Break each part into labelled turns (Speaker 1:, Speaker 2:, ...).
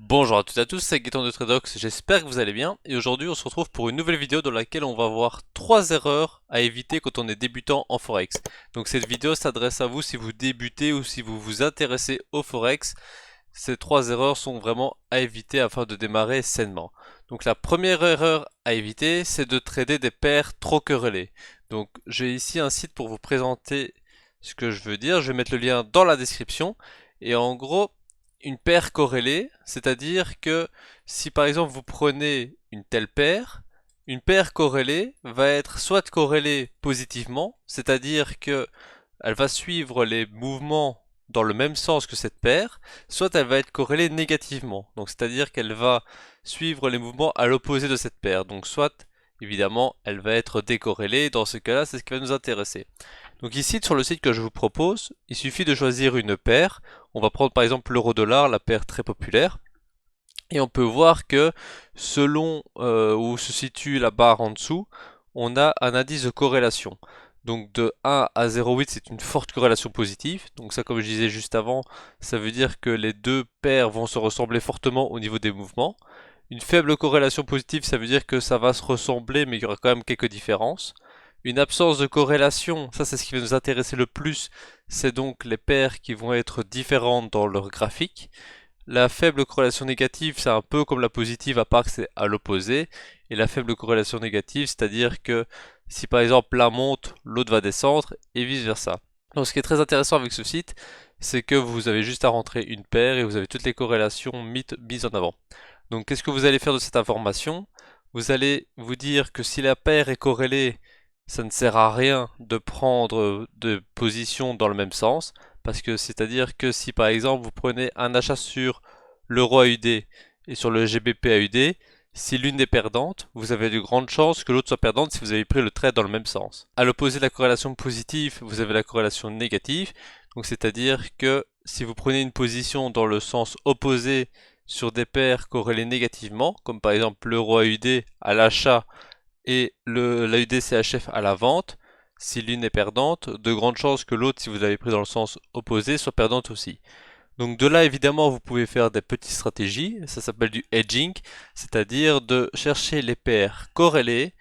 Speaker 1: Bonjour à toutes et à tous, c'est Gaëtan de Tradox, j'espère que vous allez bien et aujourd'hui on se retrouve pour une nouvelle vidéo dans laquelle on va voir 3 erreurs à éviter quand on est débutant en Forex. Donc cette vidéo s'adresse à vous si vous débutez ou si vous vous intéressez au Forex. Ces 3 erreurs sont vraiment à éviter afin de démarrer sainement. Donc la première erreur à éviter, c'est de trader des paires trop querellées. Donc j'ai ici un site pour vous présenter ce que je veux dire, je vais mettre le lien dans la description et en gros une paire corrélée, c'est-à-dire que si par exemple vous prenez une paire corrélée va être soit corrélée positivement, c'est-à-dire que elle va suivre les mouvements dans le même sens que cette paire, soit elle va être corrélée négativement, donc c'est-à-dire qu'elle va suivre les mouvements à l'opposé de cette paire, donc soit évidemment elle va être décorrélée, dans ce cas-là c'est ce qui va nous intéresser. Donc ici sur le site que je vous propose, il suffit de choisir une paire. On va prendre par exemple l'euro-dollar, la paire très populaire. Et on peut voir que selon où se situe la barre en dessous, on a un indice de corrélation. Donc de 1 à 0,8 c'est une forte corrélation positive. Donc ça comme je disais juste avant, ça veut dire que les deux paires vont se ressembler fortement au niveau des mouvements. Une faible corrélation positive ça veut dire que ça va se ressembler mais il y aura quand même quelques différences. Une absence de corrélation, ça c'est ce qui va nous intéresser le plus, c'est donc les paires qui vont être différentes dans leur graphique. La faible corrélation négative, c'est un peu comme la positive à part que c'est à l'opposé. Et la faible corrélation négative, c'est-à-dire que si par exemple l'un monte, l'autre va descendre et vice versa. Donc ce qui est très intéressant avec ce site, c'est que vous avez juste à rentrer une paire et vous avez toutes les corrélations mises en avant. Donc qu'est-ce que vous allez faire de cette information? Vous allez vous dire que si la paire est corrélée, ça ne sert à rien de prendre de position dans le même sens, parce que c'est-à-dire que si par exemple vous prenez un achat sur l'euro AUD et sur le GBP AUD, si l'une est perdante, vous avez de grandes chances que l'autre soit perdante si vous avez pris le trade dans le même sens. À l'opposé de la corrélation positive, vous avez la corrélation négative, donc c'est-à-dire que si vous prenez une position dans le sens opposé sur des paires corrélées négativement, comme par exemple l'euro AUD à l'achat et l'AUD-CHF à la vente, si l'une est perdante, de grandes chances que l'autre, si vous l'avez pris dans le sens opposé, soit perdante aussi. Donc de là, évidemment, vous pouvez faire des petites stratégies, ça s'appelle du hedging, c'est-à-dire de chercher les paires corrélées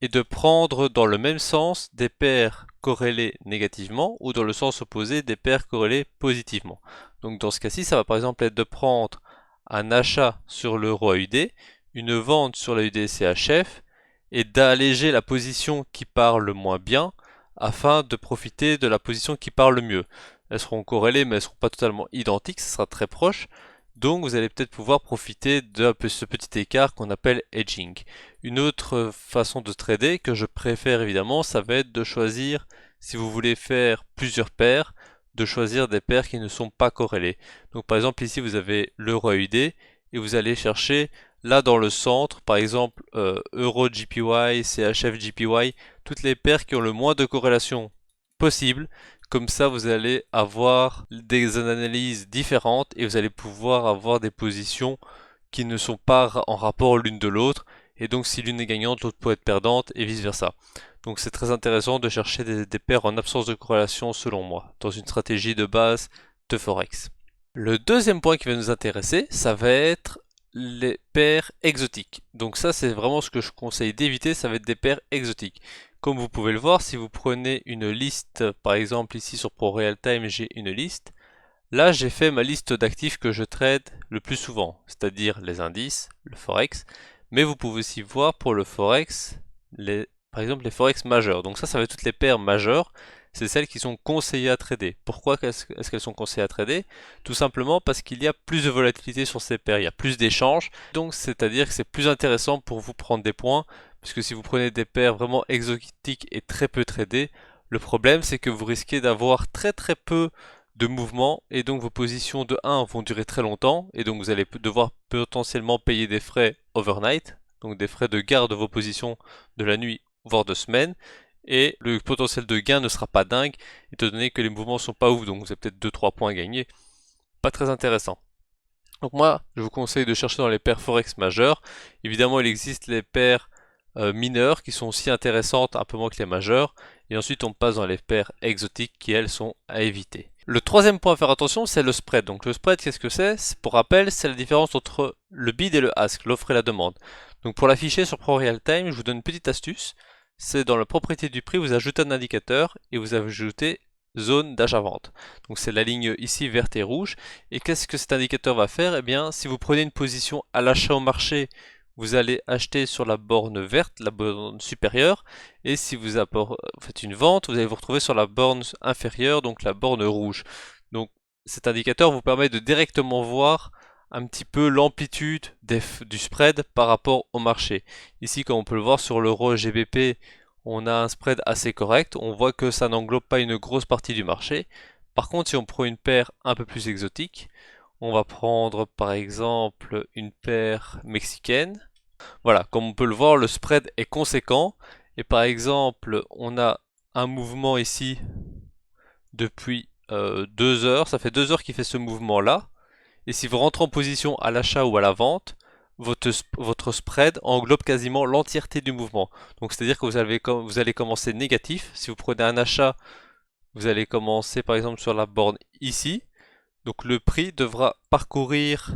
Speaker 1: et de prendre dans le même sens des paires corrélées négativement ou dans le sens opposé des paires corrélées positivement. Donc dans ce cas-ci, ça va par exemple être de prendre un achat sur l'euro AUD, une vente sur l'AUD-CHF et d'alléger la position qui part le moins bien afin de profiter de la position qui part le mieux. Elles seront corrélées mais elles ne seront pas totalement identiques, ce sera très proche. Donc vous allez peut-être pouvoir profiter de ce petit écart qu'on appelle hedging. Une autre façon de trader que je préfère évidemment, ça va être de choisir, si vous voulez faire plusieurs paires, de choisir des paires qui ne sont pas corrélées. Donc par exemple ici vous avez l'euro AUD et vous allez chercher là dans le centre, par exemple Euro JPY, CHF JPY, toutes les paires qui ont le moins de corrélation possible. Comme ça, vous allez avoir des analyses différentes et vous allez pouvoir avoir des positions qui ne sont pas en rapport l'une de l'autre. Et donc, si l'une est gagnante, l'autre peut être perdante et vice versa. Donc, c'est très intéressant de chercher des paires en absence de corrélation, selon moi, dans une stratégie de base de Forex. Le deuxième point qui va nous intéresser, ça va être les paires exotiques. Donc ça, c'est vraiment ce que je conseille d'éviter, ça va être des paires exotiques. Comme vous pouvez le voir, si vous prenez une liste, par exemple ici sur ProRealTime, j'ai une liste. Là, j'ai fait ma liste d'actifs que je trade le plus souvent, c'est-à-dire les indices, le Forex. Mais vous pouvez aussi voir pour le Forex, par exemple les Forex majeurs. Donc ça va être toutes les paires majeures. C'est celles qui sont conseillées à trader. Pourquoi est-ce qu'elles sont conseillées à trader? Tout simplement parce qu'il y a plus de volatilité sur ces paires, il y a plus d'échanges. Donc c'est-à-dire que c'est plus intéressant pour vous prendre des points. Puisque si vous prenez des paires vraiment exotiques et très peu tradées, le problème c'est que vous risquez d'avoir très peu de mouvement et donc vos positions de 1 vont durer très longtemps et donc vous allez devoir potentiellement payer des frais overnight, donc des frais de garde de vos positions de la nuit voire de semaine et le potentiel de gain ne sera pas dingue étant donné que les mouvements sont pas ouf, donc vous avez peut-être 2-3 points à gagner, pas très intéressant. Donc moi je vous conseille de chercher dans les paires forex majeures. Évidemment il existe les paires mineures qui sont aussi intéressantes un peu moins que les majeures et ensuite on passe dans les paires exotiques qui elles sont à éviter. Le troisième point à faire attention, c'est le spread. Donc le spread, qu'est-ce que c'est? Pour rappel, c'est la différence entre le bid et le ask, l'offre et la demande. Donc pour l'afficher sur ProRealTime, je vous donne une petite astuce. C'est dans la propriété du prix, vous ajoutez un indicateur et vous ajoutez zone d'achat-vente. Donc c'est la ligne ici verte et rouge. Et qu'est-ce que cet indicateur va faire? Eh bien, si vous prenez une position à l'achat au marché, vous allez acheter sur la borne verte, la borne supérieure, et si vous faites une vente, vous allez vous retrouver sur la borne inférieure, donc la borne rouge. Donc cet indicateur vous permet de directement voir un petit peu l'amplitude du spread par rapport au marché. Ici, comme on peut le voir sur l'euro GBP, on a un spread assez correct, on voit que ça n'englobe pas une grosse partie du marché. Par contre, si on prend une paire un peu plus exotique, on va prendre par exemple une paire mexicaine. Voilà, comme on peut le voir, le spread est conséquent. Et par exemple, on a un mouvement ici depuis 2 heures. Ça fait 2 heures qu'il fait ce mouvement-là. Et si vous rentrez en position à l'achat ou à la vente, votre spread englobe quasiment l'entièreté du mouvement. Donc c'est-à-dire que vous allez commencer négatif. Si vous prenez un achat, vous allez commencer par exemple sur la borne ici. Donc le prix devra parcourir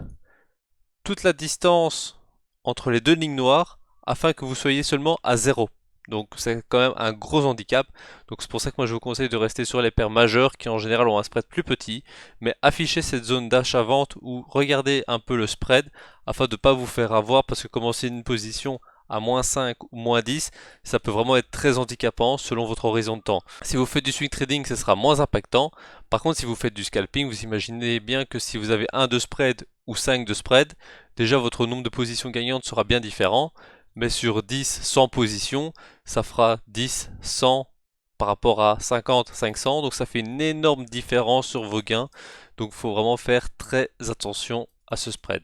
Speaker 1: toute la distance entre les deux lignes noires afin que vous soyez seulement à 0. Donc c'est quand même un gros handicap. Donc c'est pour ça que moi je vous conseille de rester sur les paires majeures qui en général ont un spread plus petit. Mais affichez cette zone d'achat-vente ou regardez un peu le spread afin de ne pas vous faire avoir parce que commencer une position à -5 ou -10, ça peut vraiment être très handicapant selon votre horizon de temps. Si vous faites du swing trading, ce sera moins impactant. Par contre, si vous faites du scalping, vous imaginez bien que si vous avez 1 de spread ou 5 de spread, déjà votre nombre de positions gagnantes sera bien différent. Mais sur 10, 100 positions, ça fera 10, 100 par rapport à 50, 500. Donc ça fait une énorme différence sur vos gains. Donc il faut vraiment faire très attention à ce spread.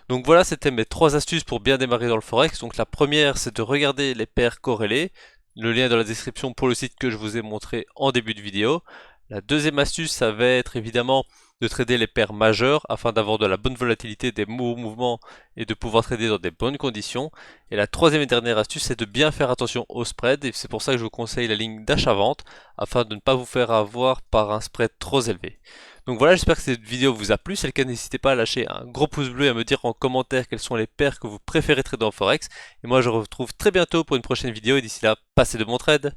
Speaker 1: Donc voilà, c'était mes 3 astuces pour bien démarrer dans le Forex. Donc la première, c'est de regarder les paires corrélées. Le lien est dans la description pour le site que je vous ai montré en début de vidéo. La deuxième astuce, ça va être évidemment de trader les paires majeures afin d'avoir de la bonne volatilité, des mouvements et de pouvoir trader dans des bonnes conditions. Et la troisième et dernière astuce, c'est de bien faire attention au spread et c'est pour ça que je vous conseille la ligne d'achat-vente afin de ne pas vous faire avoir par un spread trop élevé. Donc voilà, j'espère que cette vidéo vous a plu. Si c'est le cas, n'hésitez pas à lâcher un gros pouce bleu et à me dire en commentaire quelles sont les paires que vous préférez trader en Forex. Et moi, je vous retrouve très bientôt pour une prochaine vidéo et d'ici là, passez de bons trades.